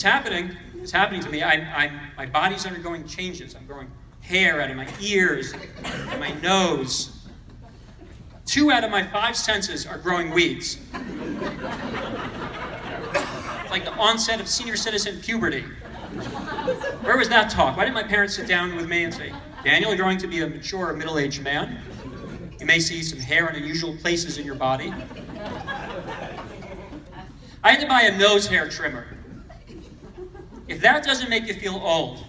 It's happening to me. My body's undergoing changes. I'm growing hair out of my ears and my nose. 2 out of my 5 senses are growing weeds. It's like the onset of senior citizen puberty. Where was that talk? Why didn't my parents sit down with me and say, Daniel, you're growing to be a mature middle-aged man. You may see some hair in unusual places in your body. I had to buy a nose hair trimmer. If that doesn't make you feel old,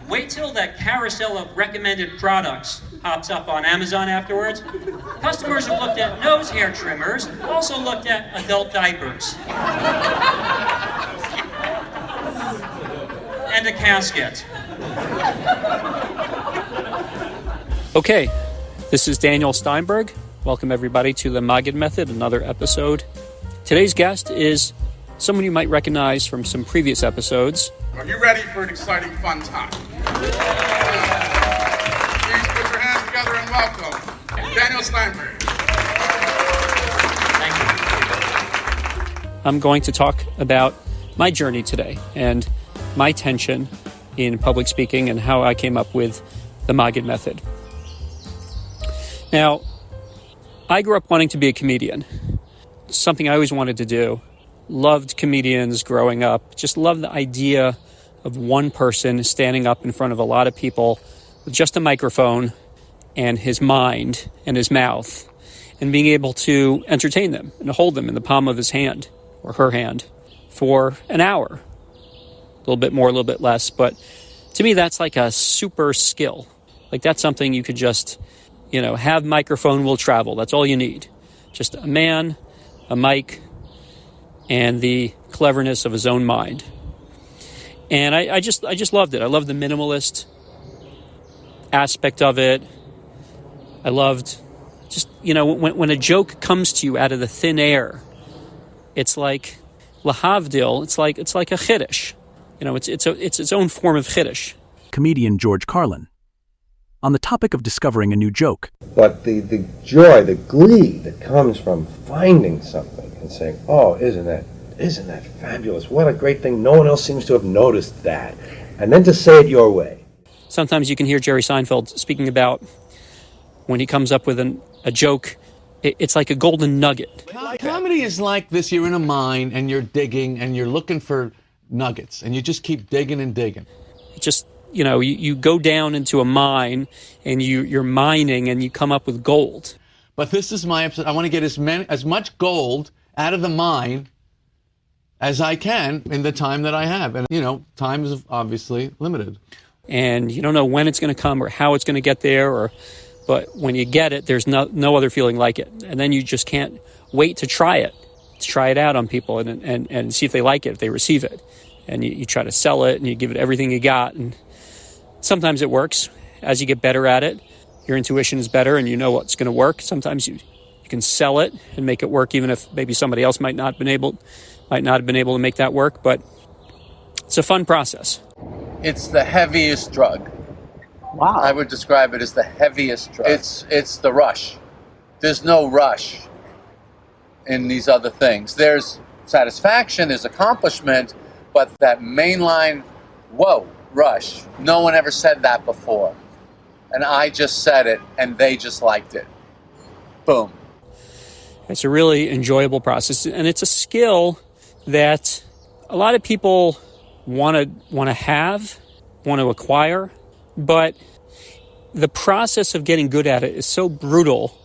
wait till that carousel of recommended products pops up on Amazon afterwards. Customers who looked at nose hair trimmers also looked at adult diapers. And a casket. Okay, this is Daniel Steinberg. Welcome everybody to the Maggid Method, another episode. Today's guest is someone you might recognize from some previous episodes. Are you ready for an exciting, fun time? Please put your hands together and welcome Daniel Steinberg. Thank you. I'm going to talk about my journey today and my tension in public speaking and how I came up with the Maggid Method. Now, I grew up wanting to be a comedian. It's something I always wanted to do. Loved comedians growing up. Just loved the idea of one person standing up in front of a lot of people with just a microphone and his mind and his mouth and being able to entertain them and hold them in the palm of his hand or her hand for an hour. A little bit more, a little bit less. But to me, that's like a super skill. Like that's something you could just, have microphone will travel. That's all you need. Just a man, a mic, and the cleverness of his own mind. And I just loved it. I loved the minimalist aspect of it. I loved just, when a joke comes to you out of the thin air, it's like lahavdil, it's like a chiddush. It's its own form of chiddush. Comedian George Carlin. On the topic of discovering a new joke. But the joy, the glee that comes from finding something and saying, oh, isn't that fabulous? What a great thing. No one else seems to have noticed that. And then to say it your way. Sometimes you can hear Jerry Seinfeld speaking about when he comes up with a joke, it's like a golden nugget. Comedy is like this. You're in a mine and you're digging and you're looking for nuggets and you just keep digging and digging. You go down into a mine and you're mining and you come up with gold. But this is my episode. I want to get as much gold out of the mine as I can in the time that I have. And, time is obviously limited. And you don't know when it's going to come or how it's going to get there. But when you get it, there's no other feeling like it. And then you just can't wait to try it out on people and see if they like it, if they receive it. And you try to sell it and you give it everything you got. And sometimes it works. As you get better at it, your intuition is better and you know what's going to work. Sometimes you can sell it and make it work, even if maybe somebody else might not have been able to make that work. But it's a fun process. It's the heaviest drug. Wow. I would describe it as the heaviest drug. It's the rush. There's no rush in these other things. There's satisfaction, there's accomplishment, but that mainline, rush. No one ever said that before. And I just said it, and they just liked it. Boom. It's a really enjoyable process, and it's a skill that a lot of people want to acquire, but the process of getting good at it is so brutal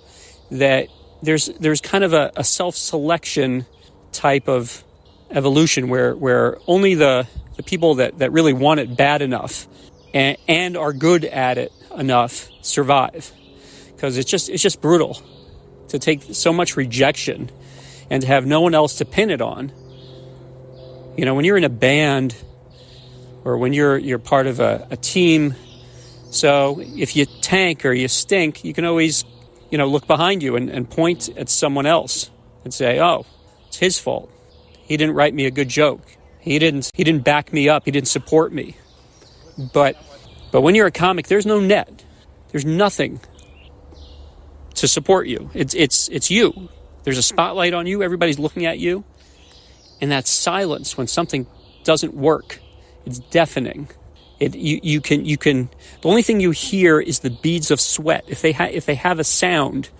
that there's kind of a self-selection type of evolution where only the people that really want it bad enough and are good at it enough survive, because it's just brutal to take so much rejection and to have no one else to pin it on. When you're in a band or when you're part of a team, so if you tank or you stink, you can always look behind you and point at someone else and say, oh, it's his fault. He didn't write me a good joke. He didn't back me up. He didn't support me. But when you're a comic, there's no net. There's nothing to support you. It's you. There's a spotlight on you. Everybody's looking at you. And that silence when something doesn't work, it's deafening. You can. The only thing you hear is the beads of sweat. If they have a sound,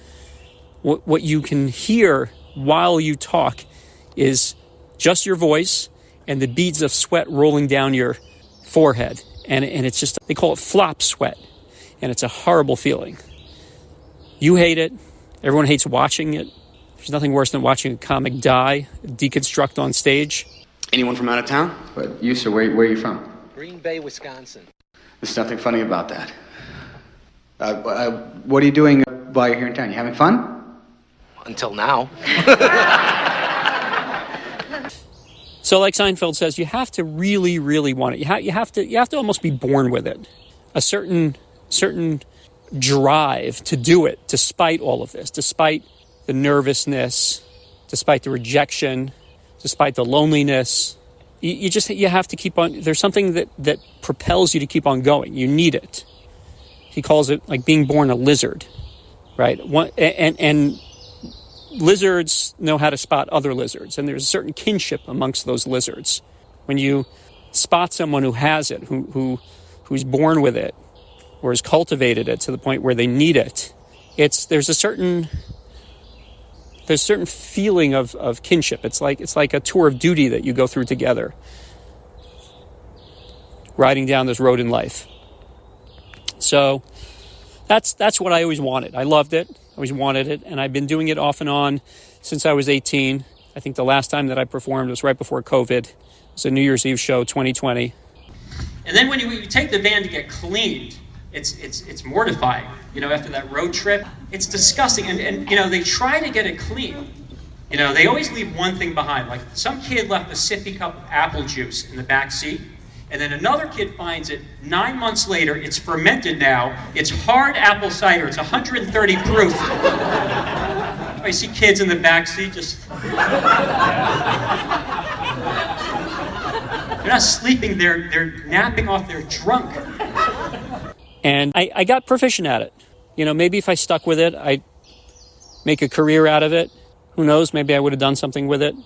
what you can hear while you talk is just your voice and the beads of sweat rolling down your forehead. And it's just, they call it flop sweat. And it's a horrible feeling. You hate it. Everyone hates watching it. There's nothing worse than watching a comic die, deconstruct on stage. Anyone from out of town? But you, sir, where are you from? Green Bay, Wisconsin. There's nothing funny about that. What are you doing while you're here in town? You having fun? Until now. So like Seinfeld says, you have to really, really want it. You have to almost be born with it. A certain drive to do it, despite all of this, despite the nervousness, despite the rejection, despite the loneliness. You have to keep on. There's something that propels you to keep on going. You need it. He calls it like being born a lizard, right? And lizards know how to spot other lizards, and there's a certain kinship amongst those lizards. When you spot someone who has it, who's born with it, or has cultivated it to the point where they need it, there's a certain feeling of kinship. It's like a tour of duty that you go through together, riding down this road in life. So that's what I always wanted. I loved it. I always wanted it, and I've been doing it off and on since I was 18. I think the last time that I performed was right before COVID. It was a New Year's Eve show, 2020. And then when you take the van to get cleaned, it's mortifying. After that road trip, it's disgusting. And they try to get it clean. They always leave one thing behind. Like some kid left a sippy cup of apple juice in the back seat, and then another kid finds it 9 months later. It's fermented now. It's hard apple cider. It's 130 proof. I see kids in the back seat just... They're not sleeping, they're napping off, they're drunk. And I got proficient at it. Maybe if I stuck with it, I'd make a career out of it. Who knows, maybe I would have done something with it.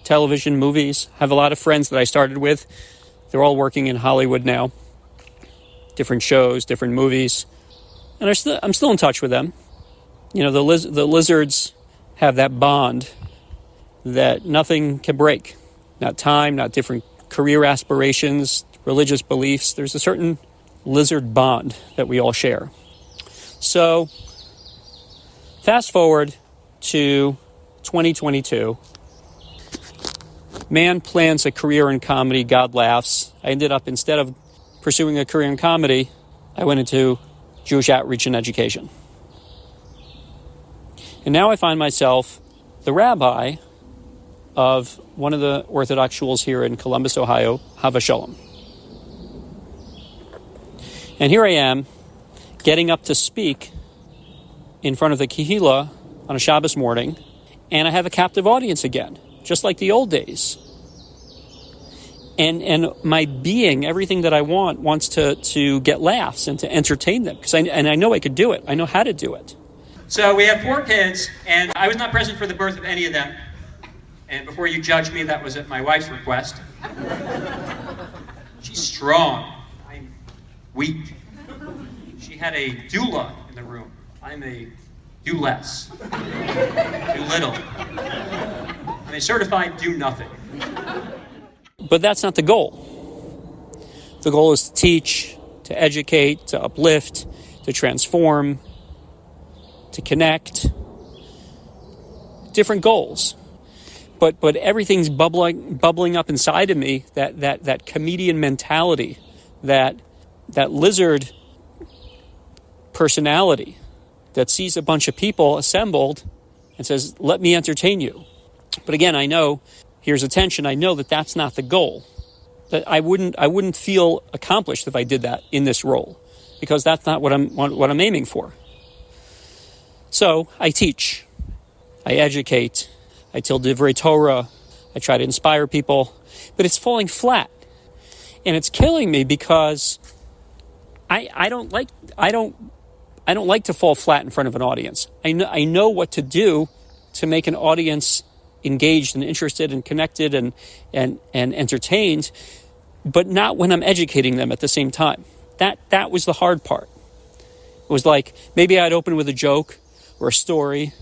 Television, movies. I have a lot of friends that I started with. They're all working in Hollywood now. Different shows, different movies. And I'm still in touch with them. The lizards have that bond that nothing can break. Not time, not different career aspirations, religious beliefs. There's a certain lizard bond that we all share. So, fast forward to 2022. Man plans a career in comedy, God laughs. I ended up, instead of pursuing a career in comedy, I went into Jewish outreach and education. And now I find myself the rabbi of one of the Orthodox shuls here in Columbus, Ohio, Hava Shalom. And here I am, getting up to speak in front of the Kehillah on a Shabbos morning, and I have a captive audience again, just like the old days. And my being, everything that I want, wants to get laughs and to entertain them, because I know I could do it. I know how to do it. So we have 4 kids, and I was not present for the birth of any of them. And before you judge me, that was at my wife's request. She's strong. I'm weak. She had a doula in the room. I'm a do less. Do little. I'm a certified do nothing. But that's not the goal. The goal is to teach, to educate, to uplift, to transform, to connect. Different goals. But everything's bubbling up inside of me, that comedian mentality, that lizard personality that sees a bunch of people assembled and says, let me entertain you. But again, I know, here's attention, I know that that's not the goal. That I wouldn't feel accomplished if I did that in this role, because that's not what I'm aiming for. So I teach, I educate, I tell divrei Torah, I try to inspire people, but it's falling flat. And it's killing me because I don't like to fall flat in front of an audience. I know what to do to make an audience engaged and interested and connected and entertained, but not when I'm educating them at the same time. That was the hard part. It was like maybe I'd open with a joke or a story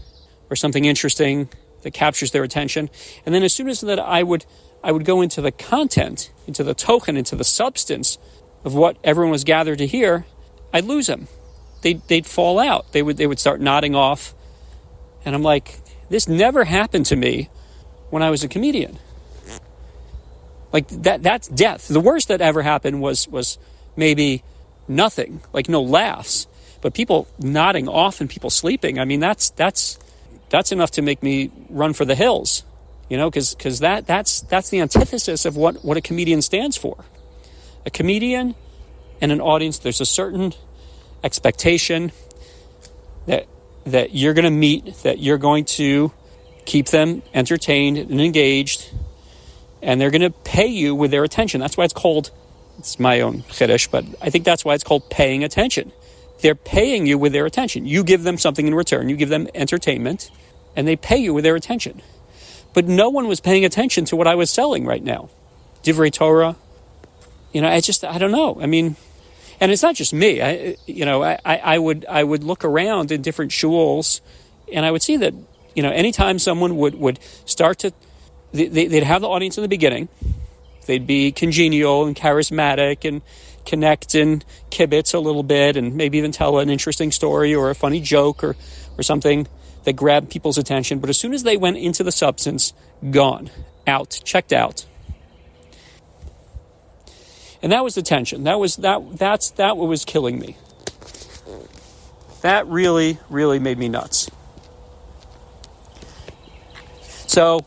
or something interesting that captures their attention, and then as soon as that I would go into the content, into the token, into the substance of what everyone was gathered to hear, I'd lose them. They'd fall out. They would start nodding off, and I'm like, this never happened to me when I was a comedian. Like that's death. The worst that ever happened was maybe nothing, like no laughs, but people nodding off and people sleeping. I mean, that's enough to make me run for the hills, because that's the antithesis of what a comedian stands for. A comedian and an audience, there's a certain expectation that you're going to meet, that you're going to keep them entertained and engaged, and they're going to pay you with their attention. That's why it's my own chiddush, but I think that's why it's called paying attention. They're paying you with their attention. You give them something in return. You give them entertainment, and they pay you with their attention. But no one was paying attention to what I was selling right now. Divrei Torah. I don't know. I mean, and it's not just me. I would look around in different shuls, and I would see that, anytime someone would start to, they'd have the audience in the beginning. They'd be congenial and charismatic and connect and kibitz a little bit and maybe even tell an interesting story or a funny joke or something that grabbed people's attention. But as soon as they went into the substance, gone, out, checked out. And that was the tension. That's what was killing me. That really, really made me nuts. So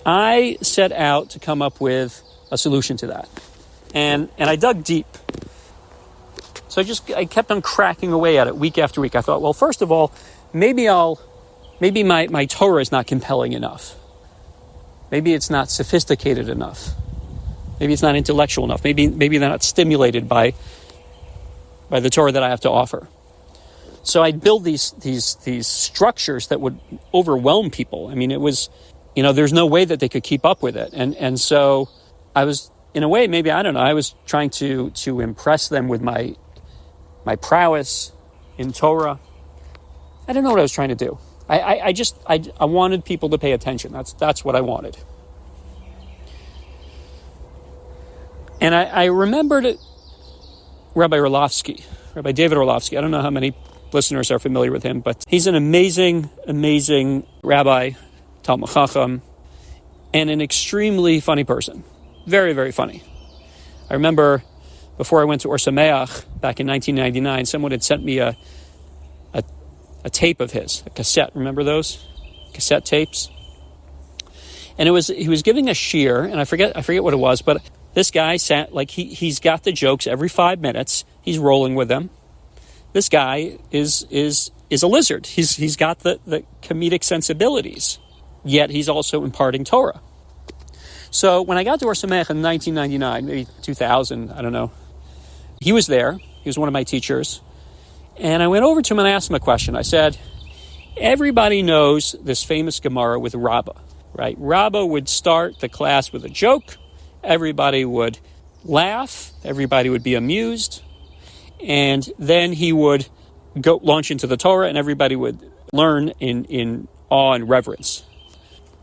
I set out to come up with a solution to that. And I dug deep. So I kept on cracking away at it week after week. I thought, well, first of all, maybe my Torah is not compelling enough. Maybe it's not sophisticated enough. Maybe it's not intellectual enough. Maybe they're not stimulated by the Torah that I have to offer. So I'd build these structures that would overwhelm people. I mean, it was, there's no way that they could keep up with it. And so I was, in a way, maybe, I don't know, I was trying to impress them with my prowess in Torah. I don't know what I was trying to do. I wanted people to pay attention. That's what I wanted. And I remembered Rabbi David Orlovsky. I don't know how many listeners are familiar with him, but he's an amazing, amazing rabbi, Talmid Chacham, and an extremely funny person. Very, very funny. I remember before I went to Or Sameach back in 1999, someone had sent me a tape of his, a cassette. Remember those cassette tapes? And he was giving a shiur, and I forget what it was, but this guy sat like he's got the jokes every 5 minutes. He's rolling with them. This guy is a lizard. He's got the comedic sensibilities, yet he's also imparting Torah. So when I got to Or Sameach in 1999, maybe 2000, I don't know, he was there. He was one of my teachers. And I went over to him and I asked him a question. I said, everybody knows this famous Gemara with Rabbah, right? Rabbah would start the class with a joke. Everybody would laugh. Everybody would be amused. And then he would go launch into the Torah and everybody would learn in awe and reverence.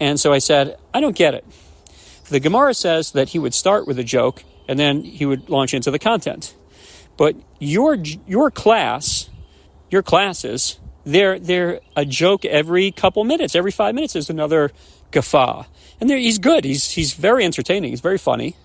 And so I said, I don't get it. The Gemara says that he would start with a joke and then he would launch into the content. But your classes, they're a joke every couple minutes. Every 5 minutes is another guffaw. And he's good. He's very entertaining. He's very funny.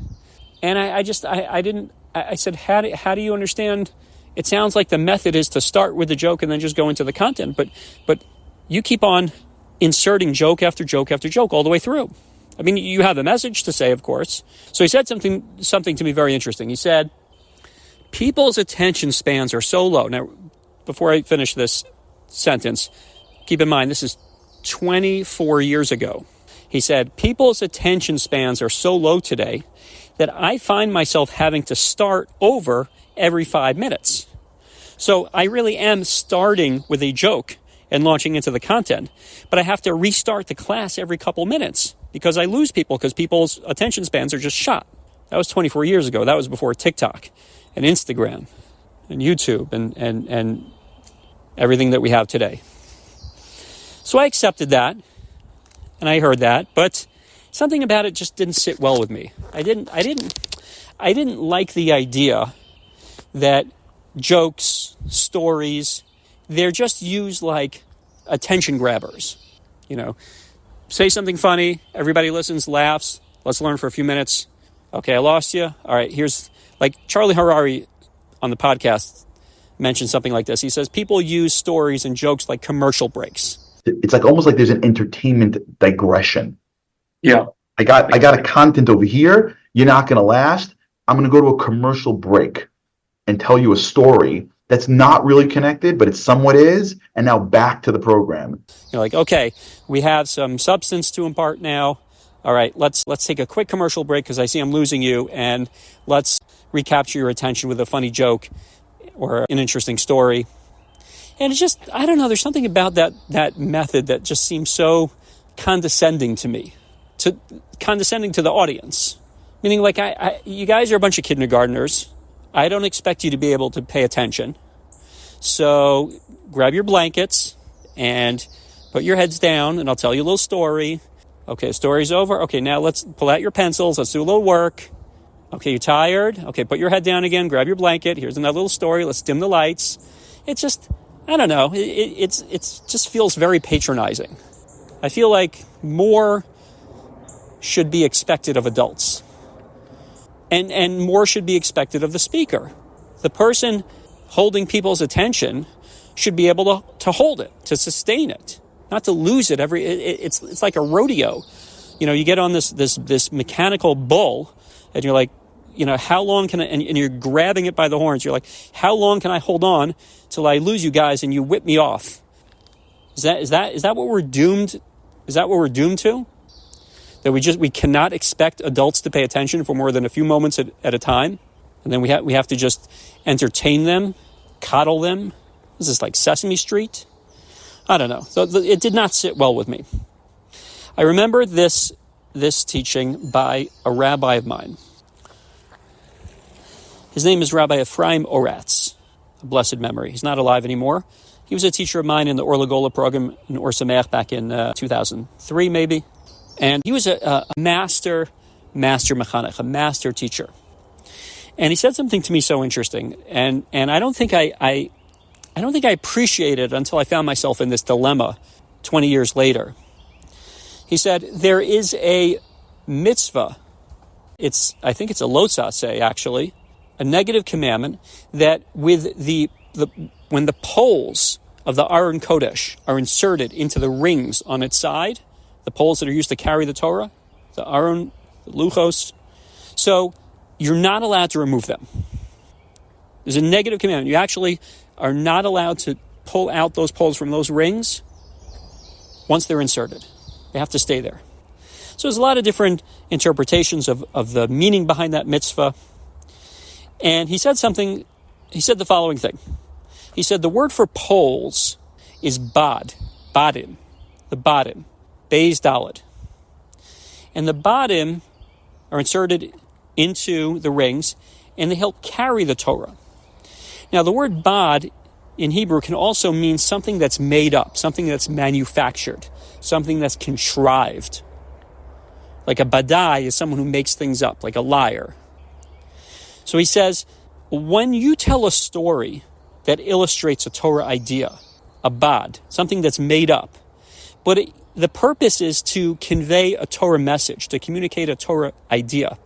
And I said, how do you understand? It sounds like the method is to start with the joke and then just go into the content. But you keep on inserting joke after joke after joke all the way through. I mean, you have a message to say, of course. So he said something to me very interesting. He said, people's attention spans are so low. Now, before I finish this sentence, keep in mind, this is 24 years ago. He said, people's attention spans are so low today that I find myself having to start over every 5 minutes. So I really am starting with a joke and launching into the content. But I have to restart the class every couple minutes because I lose people because people's attention spans are just shot. That was 24 years ago. That was before TikTok and Instagram and YouTube and everything that we have today. So I accepted that and I heard that, but something about it just didn't sit well with me. I didn't like the idea that jokes, stories, they're just used like attention grabbers. Say something funny, everybody listens, laughs, let's learn for a few minutes. Okay, I lost you. All right, here's, like Charlie Harari on the podcast mentioned something like this. He says people use stories and jokes like commercial breaks. It's like almost like there's an entertainment digression. Yeah. I got a content over here. You're not going to last. I'm going to go to a commercial break and tell you a story that's not really connected, but it somewhat is, and now back to the program. You're like, okay, we have some substance to impart now. All right, let's take a quick commercial break because I see I'm losing you, and let's recapture your attention with a funny joke or an interesting story. And it's just, I don't know, there's something about that method that just seems so condescending to me, condescending to the audience. Meaning, like, you guys are a bunch of kindergartners. I don't expect you to be able to pay attention. So grab your blankets and put your heads down, and I'll tell you a little story. Okay, story's over. Okay, now let's pull out your pencils. Let's do a little work. Okay, you're tired. Okay, put your head down again. Grab your blanket. Here's another little story. Let's dim the lights. It's just, I don't know. It's just feels very patronizing. I feel like more should be expected of adults. And more should be expected of the speaker. The person holding people's attention should be able to hold it, to sustain it, not to lose it it's like a rodeo. You get on this mechanical bull and you're like, how long can I, and you're grabbing it by the horns. You're like, how long can I hold on till I lose you guys and you whip me off? Is that what we're doomed? Is that what we're doomed to? That we cannot expect adults to pay attention for more than a few moments at a time, and then we have to just entertain them, coddle them. Is this like Sesame Street? I don't know. So it did not sit well with me. I remember this teaching by a rabbi of mine. His name is Rabbi Ephraim Oratz, a blessed memory. He's not alive anymore. He was a teacher of mine in the Or Lagola program in Or Sameach back in 2003, maybe. And he was a master mechanech, a master teacher. And he said something to me so interesting, and I don't think I appreciated it until I found myself in this dilemma 20 years later. He said there is a mitzvah. I think it's a lo saseh, actually, a negative commandment that with when the poles of the Aron Kodesh are inserted into the rings on its side, the poles that are used to carry the Torah, the Aron, the Luchos. So you're not allowed to remove them. There's a negative commandment. You actually are not allowed to pull out those poles from those rings once they're inserted. They have to stay there. So there's a lot of different interpretations of the meaning behind that mitzvah. And he said the following thing. He said the word for poles is badim, the badim. Beis Daled. And the badim are inserted into the rings, and they help carry the Torah. Now, the word bad in Hebrew can also mean something that's made up, something that's manufactured, something that's contrived. Like a badai is someone who makes things up, like a liar. So he says, when you tell a story that illustrates a Torah idea, a bad, something that's made up, but the purpose is to convey a Torah message, to communicate a Torah idea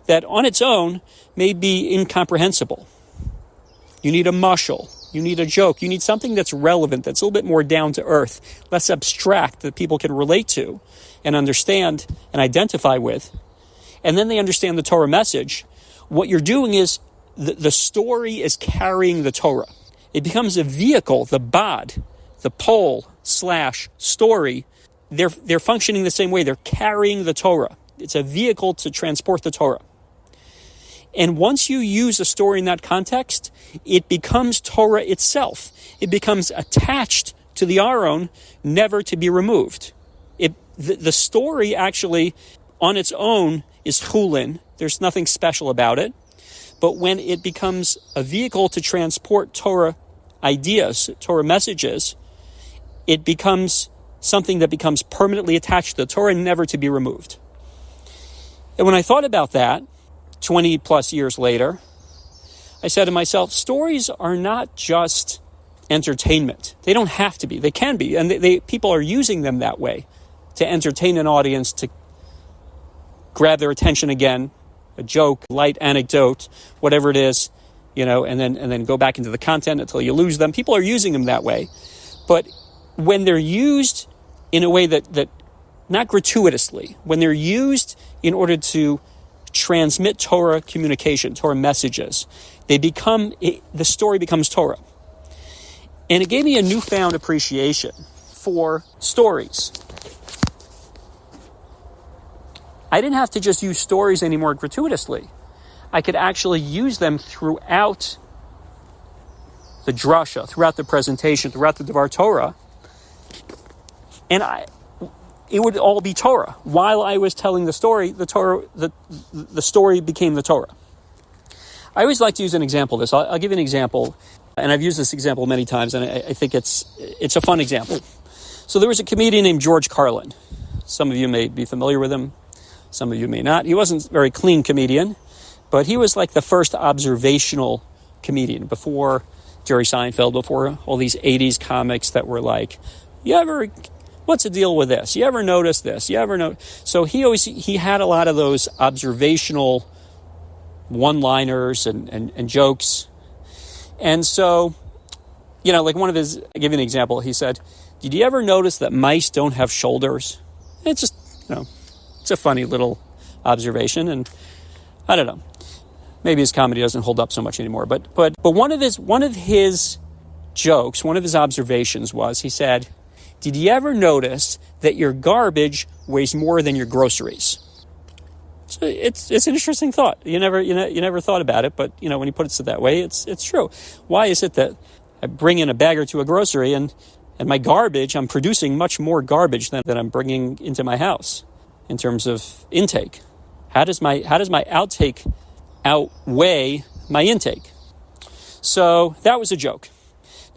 that on its own may be incomprehensible. You need a mashal, you need a joke, you need something that's relevant, that's a little bit more down to earth, less abstract, that people can relate to and understand and identify with. And then they understand the Torah message. What you're doing is the story is carrying the Torah. It becomes a vehicle, the bad, the pole/story. They're functioning the same way. They're carrying the Torah. It's a vehicle to transport the Torah. And once you use a story in that context, it becomes Torah itself. It becomes attached to the Aron, never to be removed. The story actually, on its own, is chulin. There's nothing special about it. But when it becomes a vehicle to transport Torah ideas, Torah messages, it becomes something that becomes permanently attached to the Torah, never to be removed. And when I thought about that, 20 plus years later, I said to myself, stories are not just entertainment. They don't have to be. They can be. And people are using them that way, to entertain an audience, to grab their attention again, a joke, light anecdote, whatever it is, and then go back into the content until you lose them. People are using them that way. But when they're used in a way that not gratuitously, when they're used in order to transmit Torah communication, Torah messages, the story becomes Torah. And it gave me a newfound appreciation for stories. I didn't have to just use stories anymore gratuitously. I could actually use them throughout the drasha, throughout the presentation, throughout the Devar Torah. And it would all be Torah. While I was telling the story, the story became the Torah. I always like to use an example of this. I'll give you an example, and I've used this example many times, and I think it's a fun example. So there was a comedian named George Carlin. Some of you may be familiar with him. Some of you may not. He wasn't a very clean comedian, but he was like the first observational comedian before Jerry Seinfeld, before all these 80s comics that were like, what's the deal with this? You ever notice this? So he had a lot of those observational one-liners and jokes. And so, like one of his, I'll give you an example. He said, did you ever notice that mice don't have shoulders? It's just, it's a funny little observation, and I don't know. Maybe his comedy doesn't hold up so much anymore. But one of his jokes, one of his observations was, he said, did you ever notice that your garbage weighs more than your groceries? So it's an interesting thought. You never thought about it, but when he puts it that way, it's true. Why is it that I bring in a bag or two of grocery and my garbage, I'm producing much more garbage than I'm bringing into my house in terms of intake? How does my outtake outweigh my intake? So that was a joke.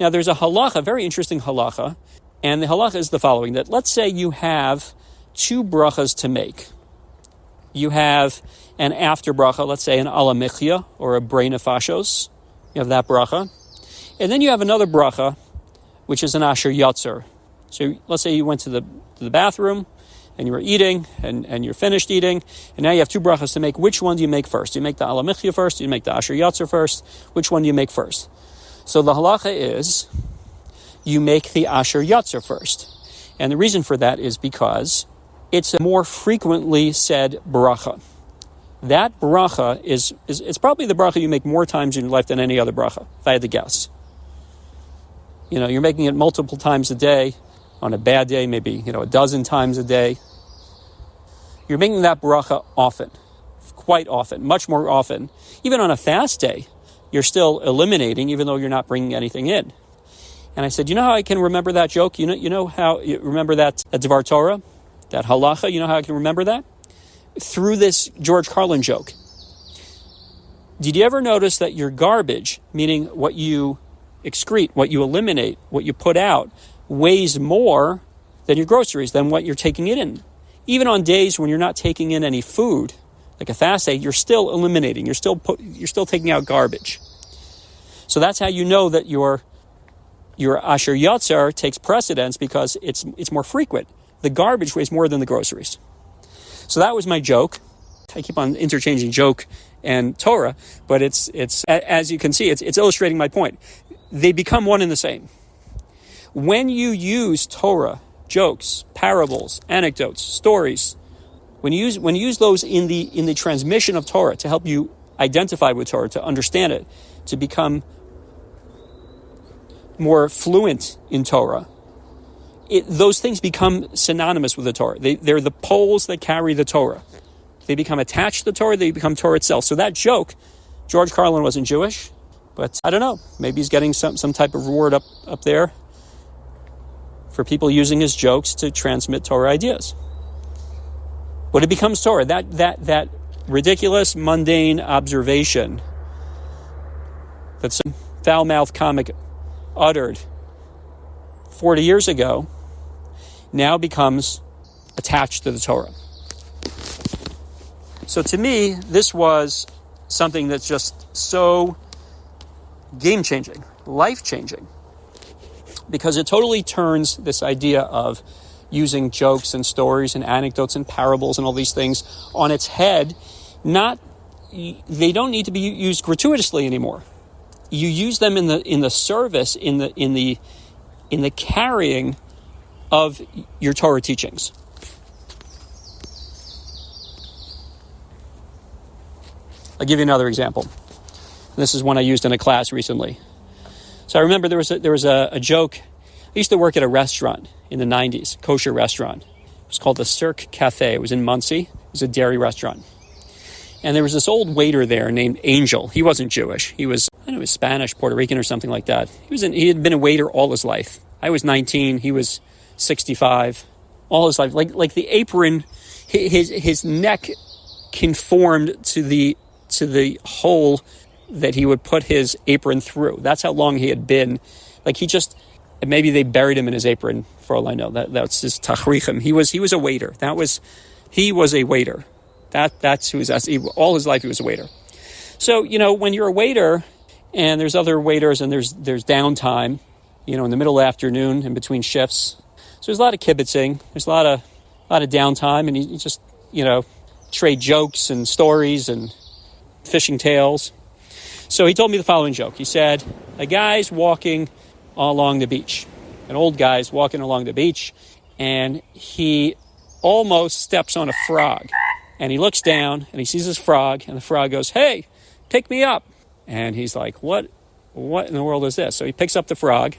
Now there's a halacha, very interesting halacha, and the halacha is the following: that let's say you have two brachas to make. You have an after bracha, let's say an ala michya or a brei nefashos. You have that bracha, and then you have another bracha, which is an asher yatzer. So let's say you went to the bathroom and you were eating and you're finished eating, and now you have two brachas to make. Which one do you make first? Do you make the ala michya first? Do you make the asher yatzer first? Which one do you make first? So the halacha is you make the asher yatzer first. And the reason for that is because it's a more frequently said bracha. That bracha is it's probably the bracha you make more times in your life than any other bracha, if I had to guess. You're making it multiple times a day. On a bad day, maybe, a dozen times a day. You're making that bracha often, quite often, much more often. Even on a fast day, you're still eliminating, even though you're not bringing anything in. And I said, you know how I can remember that joke? You know how you remember that Devar Torah, that halacha? You know how I can remember that? Through this George Carlin joke. Did you ever notice that your garbage, meaning what you excrete, what you eliminate, what you put out, weighs more than your groceries, than what you're taking in? Even on days when you're not taking in any food, like a fast day, you're still eliminating. You're still taking out garbage. So that's how you know that your asher yatzer takes precedence, because it's more frequent. The garbage weighs more than the groceries. So that was my joke. I keep on interchanging joke and Torah, but it's as you can see, it's illustrating my point. They become one and the same. When you use Torah, jokes, parables, anecdotes, stories, when you use those in the transmission of Torah to help you identify with Torah, to understand it, to become more fluent in Torah, those things become synonymous with the Torah. They're the poles that carry the Torah. They become attached to the Torah. They become Torah itself. So that joke, George Carlin wasn't Jewish, but I don't know. Maybe he's getting some type of reward up there. for people using his jokes to transmit Torah ideas. But it becomes Torah. That ridiculous, mundane observation that some foul-mouthed comic uttered 40 years ago now becomes attached to the Torah. So to me, this was something that's just so game-changing, life-changing, because it totally turns this idea of using jokes and stories and anecdotes and parables and all these things on its head. They don't need to be used gratuitously anymore. You use them in the service, in the carrying of your Torah teachings. I'll give you another example. This is one I used in a class recently. So I remember there was a joke. I used to work at a restaurant in the 90s, kosher restaurant. It was called the Cirque Cafe. It was in Muncie. It was a dairy restaurant. And there was this old waiter there named Angel. He wasn't Jewish. He was, I don't know, he was Spanish, Puerto Rican or something like that. He had been a waiter all his life. I was 19. He was 65. All his life. Like the apron, his neck conformed to the hole that he would put his apron through. That's how long he had been. Like he just, maybe they buried him in his apron for all I know. That's his tachrichim. He was a waiter. He was a waiter. That's who all his life he was a waiter. So, when you're a waiter and there's other waiters and there's downtime, in the middle of the afternoon in between shifts. So there's a lot of kibitzing. There's a lot of downtime, and you just, trade jokes and stories and fishing tales. So he told me the following joke. He said, a guy's walking along the beach. An old guy's walking along the beach, and he almost steps on a frog. And he looks down, and he sees this frog, and the frog goes, hey, pick me up. And he's like, what in the world is this? So he picks up the frog,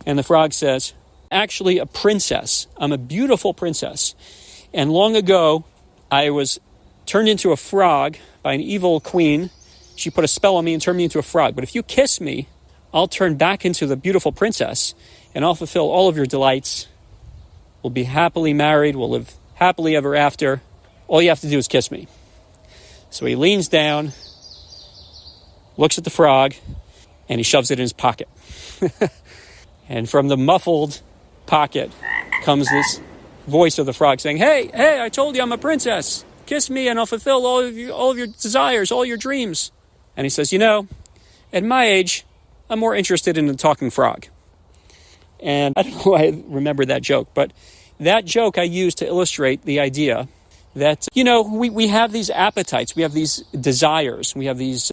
and the frog says, actually a princess. I'm a beautiful princess. And long ago, I was turned into a frog by an evil queen. She put a spell on me and turned me into a frog. But if you kiss me, I'll turn back into the beautiful princess, and I'll fulfill all of your delights. We'll be happily married. We'll live happily ever after. All you have to do is kiss me. So he leans down, looks at the frog, and he shoves it in his pocket. And from the muffled pocket comes this voice of the frog saying, hey, I told you I'm a princess. Kiss me and I'll fulfill all of your desires, all your dreams. And he says, at my age, I'm more interested in the talking frog. And I don't know why I remember that joke, but that joke I used to illustrate the idea that, we have these appetites, we have these desires, we have these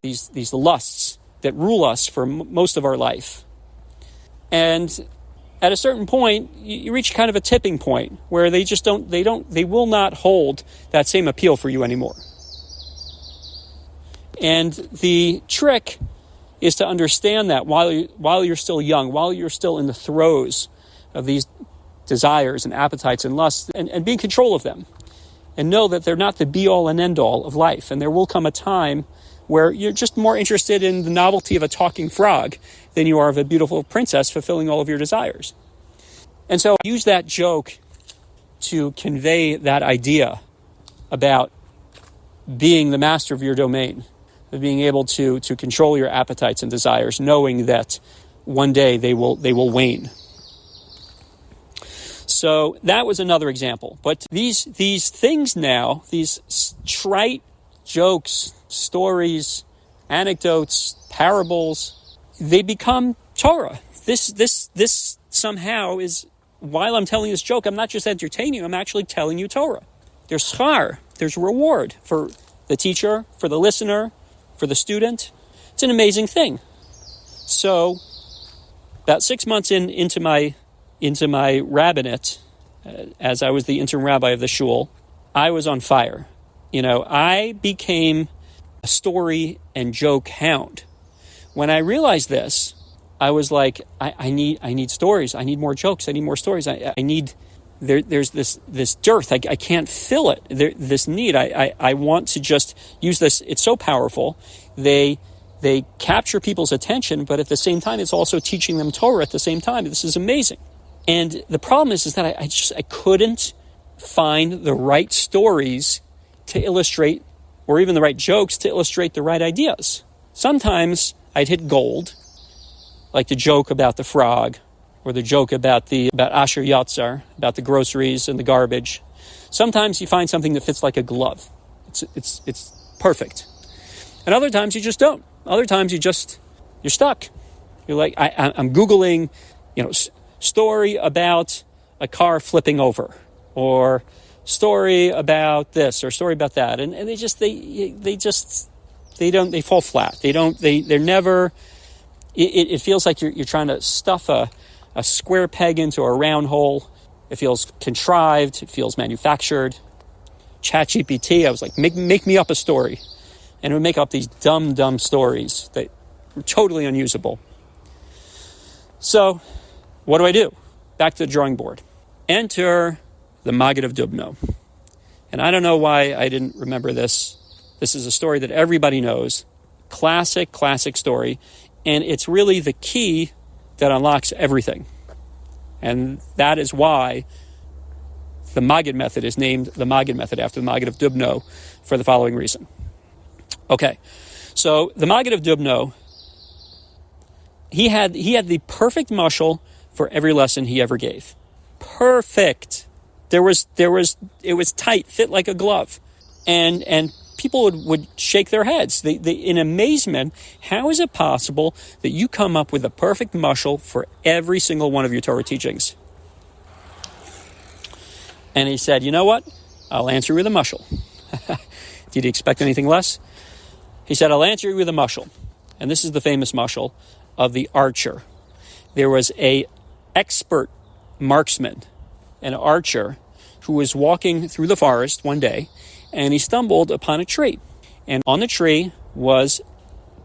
lusts that rule us for most of our life. And at a certain point, you reach kind of a tipping point where they will not hold that same appeal for you anymore. And the trick is to understand that while you're still young, while you're still in the throes of these desires and appetites and lusts, and be in control of them. And know that they're not the be-all and end-all of life. And there will come a time where you're just more interested in the novelty of a talking frog than you are of a beautiful princess fulfilling all of your desires. And so use that joke to convey that idea about being the master of your domain, of being able to control your appetites and desires, knowing that one day they will wane. So that was another example. But these things now, these trite jokes, stories, anecdotes, parables, they become Torah. This somehow is, while I'm telling this joke, I'm not just entertaining you, I'm actually telling you Torah. There's schar, there's reward for the teacher, for the listener, for the student. It's an amazing thing. So about 6 months into my rabbinate, as I was the interim rabbi of the shul, I was on fire. I became a story and joke hound. When I realized this, I was like, I need stories. I need more jokes. I need more stories. I need, there's this dearth. I can't fill it. This need. I want to just use this. It's so powerful. They capture people's attention, but at the same time, it's also teaching them Torah at the same time. This is amazing. And the problem is that I couldn't find the right stories to illustrate, or even the right jokes to illustrate the right ideas. Sometimes I'd hit gold, like the joke about the frog, or the joke about Asher Yatzar, about the groceries and the garbage. Sometimes you find something that fits like a glove. It's perfect. And other times you just don't. Other times you're stuck. You're like, I'm Googling, story about a car flipping over, or story about this, or story about that, and they fall flat. They're never. It feels like you're trying to stuff a square peg into a round hole. It feels contrived. It feels manufactured. ChatGPT, I was like, make me up a story, and it would make up these dumb stories that were totally unusable. So, what do? Back to the drawing board. Enter the Maggid of Dubno. And I don't know why I didn't remember this. This is a story that everybody knows. Classic story. And it's really the key that unlocks everything. And that is why the Maggid Method is named the Maggid Method, after the Maggid of Dubno, for the following reason. Okay, so the Maggid of Dubno, he had the perfect mashal for every lesson he ever gave. Perfect. It was tight, fit like a glove. And people would shake their heads. They in amazement, how is it possible that you come up with a perfect mashal for every single one of your Torah teachings? And he said, you know what? I'll answer you with a mashal. Did you expect anything less? He said, I'll answer you with a mashal. And this is the famous mashal of the archer. There was an expert marksman, an archer, who was walking through the forest one day, and he stumbled upon a tree. And on the tree was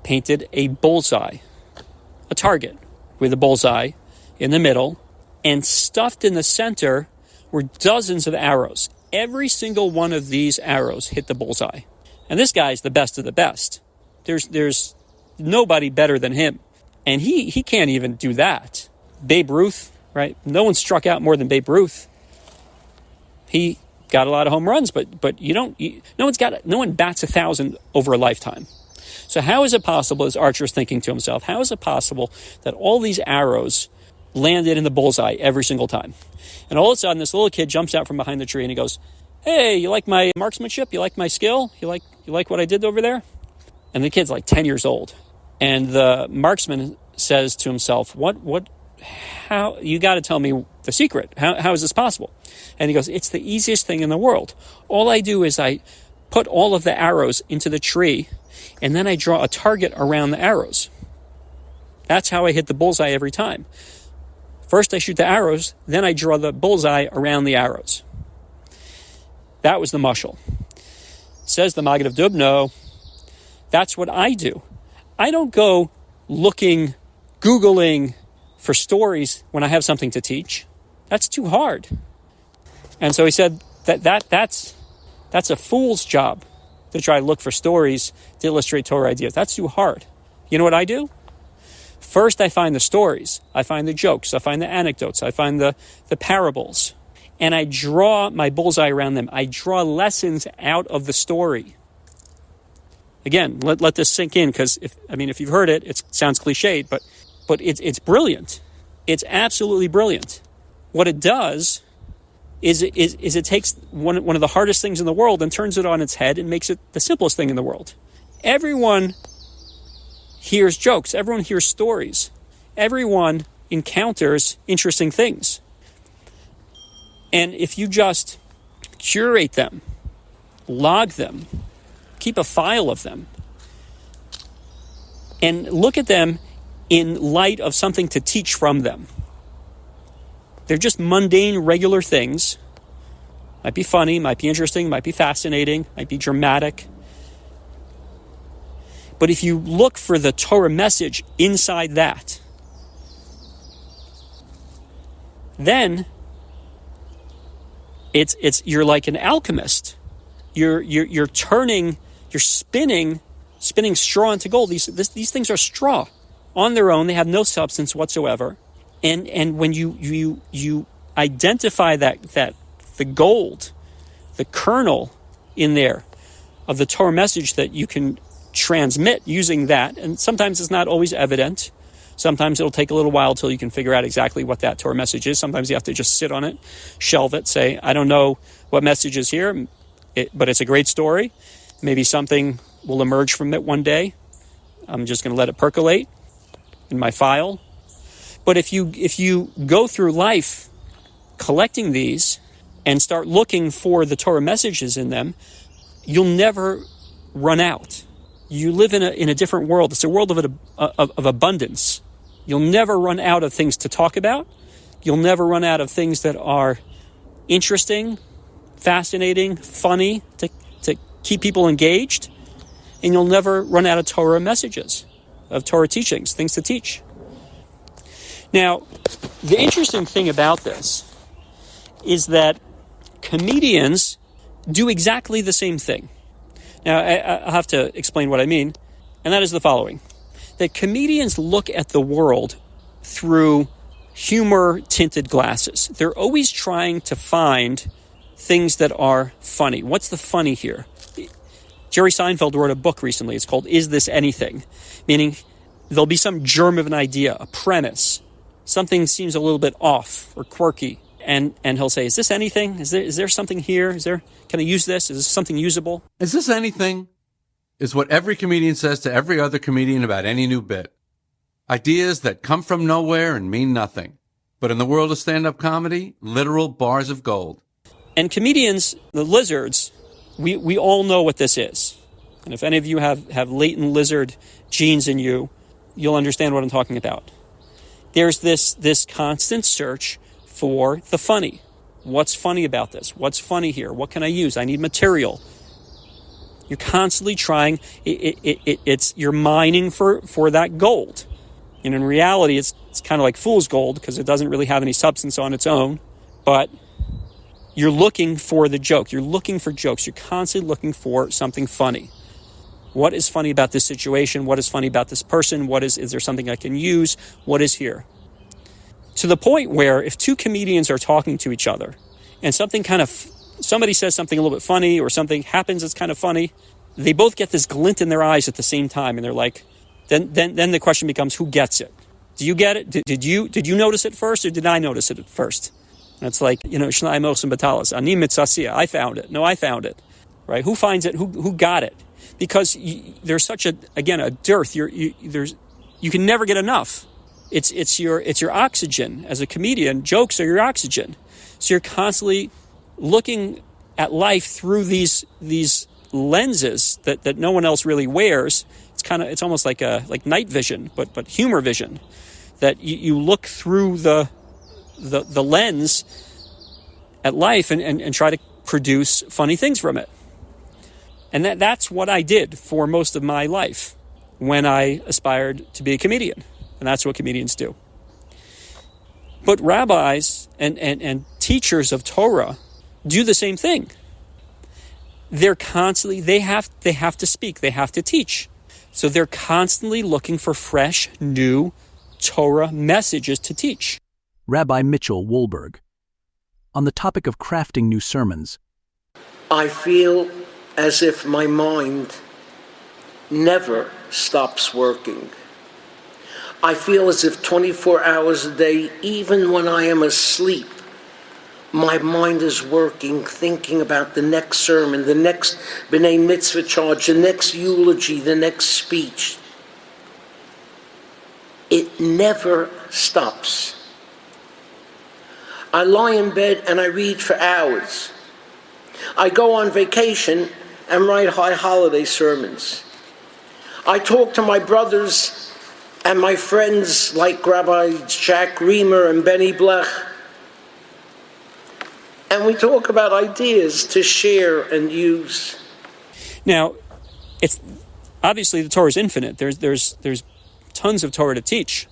painted a bullseye, a target with a bullseye in the middle, and stuffed in the center were dozens of arrows. Every single one of these arrows hit the bullseye. And this guy's the best of the best. There's nobody better than him. And he can't even do that. Babe Ruth, right? No one struck out more than Babe Ruth. He got a lot of home runs, but no one bats 1,000 over a lifetime. So how is it possible, as Archer's thinking to himself, how is it possible that all these arrows landed in the bullseye every single time? And all of a sudden, this little kid jumps out from behind the tree and he goes, hey, you like my marksmanship? You like my skill? You like what I did over there? And the kid's like 10 years old. And the marksman says to himself, how, you got to tell me the secret. How is this possible? And he goes, it's the easiest thing in the world. All I do is I put all of the arrows into the tree, and then I draw a target around the arrows. That's how I hit the bullseye every time. First I shoot the arrows, then I draw the bullseye around the arrows. That was the mashal. Says the Maggid of Dubno, that's what I do. I don't go Googling for stories when I have something to teach. That's too hard. And so he said that's a fool's job to try to look for stories to illustrate Torah ideas. That's too hard. You know what I do? First, I find the stories. I find the jokes. I find the anecdotes. I find the parables. And I draw my bullseye around them. I draw lessons out of the story. Again, let this sink in, because if you've heard it, it sounds cliched, but it's brilliant. It's absolutely brilliant. What it does is it takes one of the hardest things in the world and turns it on its head and makes it the simplest thing in the world. Everyone hears jokes. Everyone hears stories. Everyone encounters interesting things. And if you just curate them, log them, keep a file of them, and look at them in light of something to teach from them. They're just mundane, regular things. Might be funny, might be interesting, might be fascinating, might be dramatic. But if you look for the Torah message inside that, then you're like an alchemist. You're spinning straw into gold. These things are straw. On their own, they have no substance whatsoever. And when you identify that the gold, the kernel in there of the Torah message that you can transmit using that, and sometimes it's not always evident. Sometimes it'll take a little while till you can figure out exactly what that Torah message is. Sometimes you have to just sit on it, shelve it, say, I don't know what message is here, but it's a great story. Maybe something will emerge from it one day. I'm just going to let it percolate in my file. But if you go through life collecting these and start looking for the Torah messages in them, you'll never run out. You live in a different world. It's a world of abundance. You'll never run out of things to talk about. You'll never run out of things that are interesting, fascinating, funny, to keep people engaged. And you'll never run out of Torah messages, of Torah teachings, things to teach. Now, the interesting thing about this is that comedians do exactly the same thing. Now, I'll have to explain what I mean, and that is the following. That comedians look at the world through humor-tinted glasses. They're always trying to find things that are funny. What's the funny here? Jerry Seinfeld wrote a book recently. It's called Is This Anything? Meaning there'll be some germ of an idea, a premise. Something seems a little bit off or quirky. And he'll say, is this anything? Is there something here? Can I use this? Is this something usable? Is this anything? Is what every comedian says to every other comedian about any new bit. Ideas that come from nowhere and mean nothing. But in the world of stand-up comedy, literal bars of gold. And comedians, the lizards, we all know what this is. And if any of you have latent lizard genes in you, you'll understand what I'm talking about. There's this constant search for the funny. What's funny about this? What's funny here? What can I use? I need material. You're constantly trying. You're mining for that gold. And in reality, it's kind of like fool's gold because it doesn't really have any substance on its own. But you're looking for the joke. You're looking for jokes. You're constantly looking for something funny. What is funny about this situation? What is funny about this person? Is there something I can use? What is here? To the point where if two comedians are talking to each other and somebody says something a little bit funny or something happens that's kind of funny, they both get this glint in their eyes at the same time. And they're like, then the question becomes, who gets it? Do you get it? Did you notice it first or did I notice it first? And it's like, Shnai Mosim Batalas, Ani Mitzasiya, I found it. No, I found it. Right? Who finds it? Who got it? Because there's such a dearth. You can never get enough. It's your oxygen. As a comedian, jokes are your oxygen. So you're constantly looking at life through these lenses that no one else really wears. It's almost like night vision, but humor vision. That you look through the lens at life and try to produce funny things from it. And that's what I did for most of my life when I aspired to be a comedian. And that's what comedians do. But rabbis and teachers of Torah do the same thing. They're constantly, they have to speak, they have to teach. So they're constantly looking for fresh, new Torah messages to teach. Rabbi Mitchell Wohlberg. On the topic of crafting new sermons. I feel as if my mind never stops working. I feel as if 24 hours a day, even when I am asleep, my mind is working, thinking about the next sermon, the next B'nai Mitzvah charge, the next eulogy, the next speech. It never stops. I lie in bed and I read for hours. I go on vacation and write high holiday sermons. I talk to my brothers and my friends like Rabbi Jack Reamer and Benny Blech. And we talk about ideas to share and use. Now, it's obviously the Torah is infinite. There's tons of Torah to teach.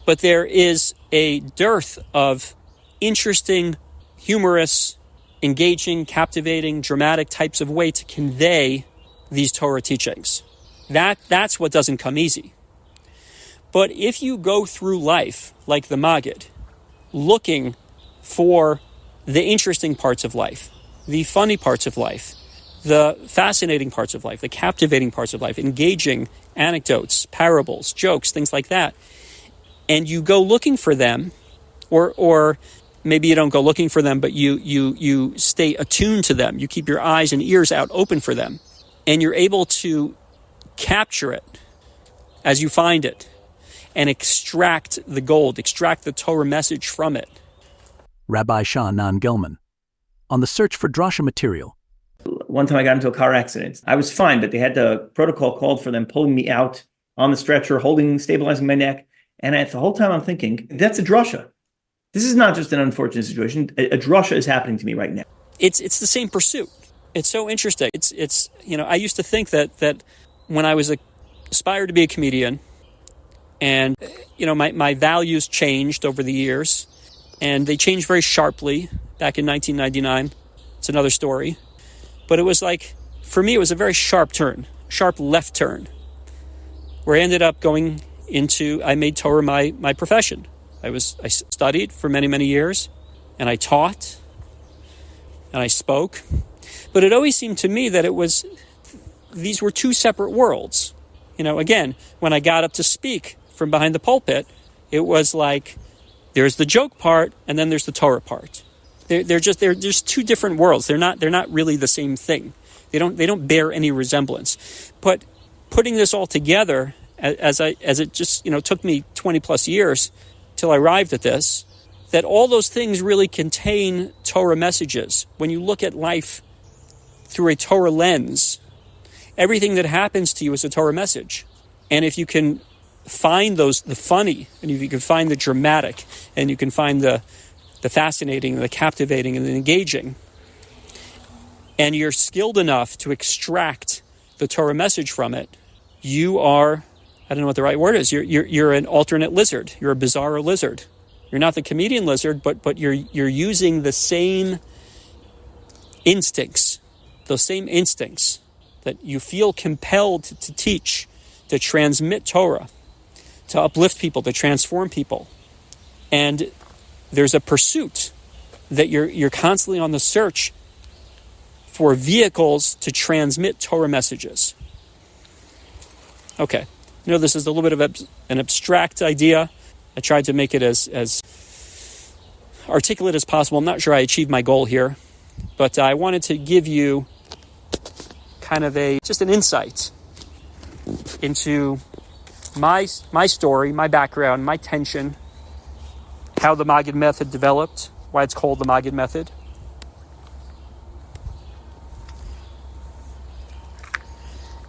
But there is a dearth of interesting, humorous, engaging, captivating, dramatic types of way to convey these Torah teachings. That's what doesn't come easy. But if you go through life like the Maggid, looking for the interesting parts of life, the funny parts of life, the fascinating parts of life, the captivating parts of life, engaging anecdotes, parables, jokes, things like that, and you go looking for them, or maybe you don't go looking for them, but you stay attuned to them. You keep your eyes and ears out open for them, and you're able to capture it as you find it and extract the gold, extract the Torah message from it. Rabbi Sha'anan Gelman. On the search for drasha material. One time I got into a car accident. I was fine, but they had the protocol called for them pulling me out on the stretcher, stabilizing my neck. And the whole time I'm thinking, that's a drasha. This is not just an unfortunate situation. A drasha is happening to me right now. It's the same pursuit. It's so interesting. It's I used to think that when I was aspired to be a comedian, and my values changed over the years, and they changed very sharply back in 1999. It's another story. But it was like, for me, it was a very sharp left turn, where I ended up I made Torah my profession. I studied for many, many years, and I taught, and I spoke. But it always seemed to me that these were two separate worlds. Again, when I got up to speak from behind the pulpit, it was like, there's the joke part, and then there's the Torah part. They're just two different worlds. They're not really the same thing. They don't bear any resemblance. But putting this all together, as it just took me 20 plus years till I arrived at this, that all those things really contain Torah messages. When you look at life through a Torah lens, everything that happens to you is a Torah message. And if you can find the funny, and if you can find the dramatic, and you can find the fascinating, the captivating, and the engaging, and you're skilled enough to extract the Torah message from it, you are, I don't know what the right word is, you're an alternate lizard. You're a bizarro lizard. You're not the comedian lizard, but you're using the same instincts, those same instincts that you feel compelled to teach, to transmit Torah, to uplift people, to transform people. And there's a pursuit that you're constantly on the search for vehicles to transmit Torah messages. Okay, this is a little bit of an abstract idea. I tried to make it as articulate as possible. I'm not sure I achieved my goal here, but I wanted to give you kind of just an insight into my story, my background, my tension, how the Maggid Method developed, why it's called the Maggid Method.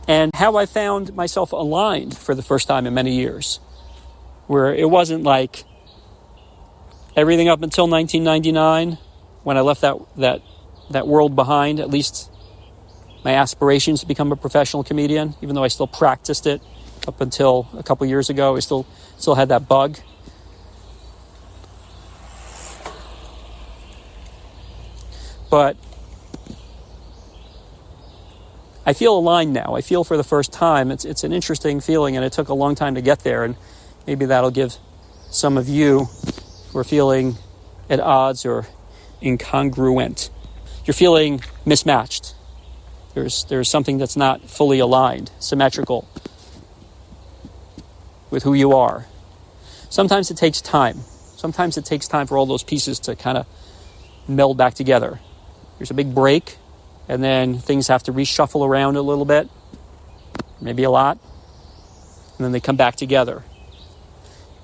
And how I found myself aligned for the first time in many years, where it wasn't like everything up until 1999, when I left that world behind, at least my aspirations to become a professional comedian, even though I still practiced it up until a couple years ago. I still had that bug. But I feel aligned now. I feel for the first time. It's an interesting feeling, and it took a long time to get there, and maybe that'll give some of you who are feeling at odds or incongruent. You're feeling mismatched. There's something that's not fully aligned, symmetrical with who you are. Sometimes it takes time. Sometimes it takes time for all those pieces to kind of meld back together. There's a big break, and then things have to reshuffle around a little bit, maybe a lot, and then they come back together.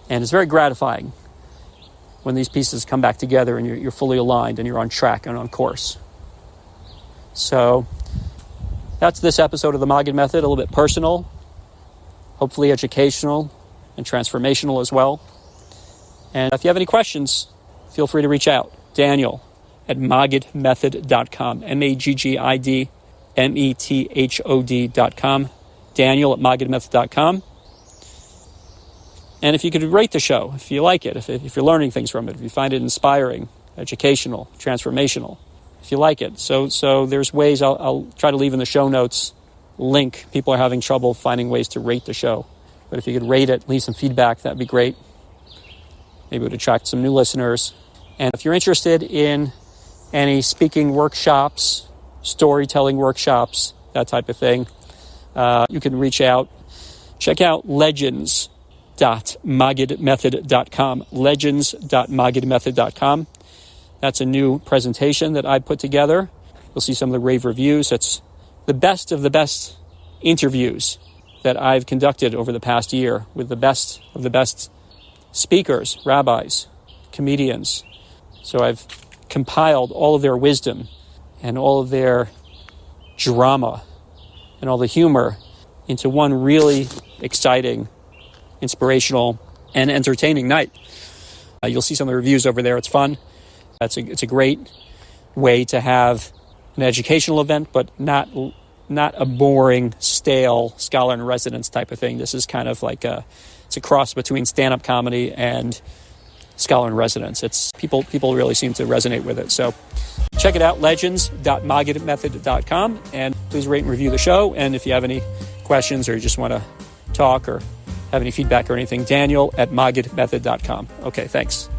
And it's very gratifying when these pieces come back together and you're fully aligned and you're on track and on course. So that's this episode of the Maggid Method, a little bit personal, hopefully educational and transformational as well. And if you have any questions, feel free to reach out. Daniel at maggidmethod.com, maggidmethod.com, Daniel at maggidmethod.com. And if you could rate the show, if you like it, if you're learning things from it, if you find it inspiring, educational, transformational, if you like it. So there's ways, I'll try to leave in the show notes link. People are having trouble finding ways to rate the show. But if you could rate it, leave some feedback, that'd be great. Maybe it would attract some new listeners. And if you're interested in any speaking workshops, storytelling workshops, that type of thing, you can reach out. Check out legends.maggidmethod.com. Legends.maggidmethod.com. That's a new presentation that I put together. You'll see some of the rave reviews. It's the best of the best interviews that I've conducted over the past year with the best of the best speakers, rabbis, comedians. So I've compiled all of their wisdom and all of their drama and all the humor into one really exciting, inspirational, and entertaining night. You'll see some of the reviews over there. It's fun. It's a great way to have an educational event, but not a boring, stale scholar in residence type of thing. This is kind of like it's a cross between stand-up comedy and scholar in residence. It's people really seem to resonate with it. So check it out, legends.maggidmethod.com, and please rate and review the show. And if you have any questions or you just want to talk or have any feedback or anything, Daniel@maggidmethod.com. Okay, thanks.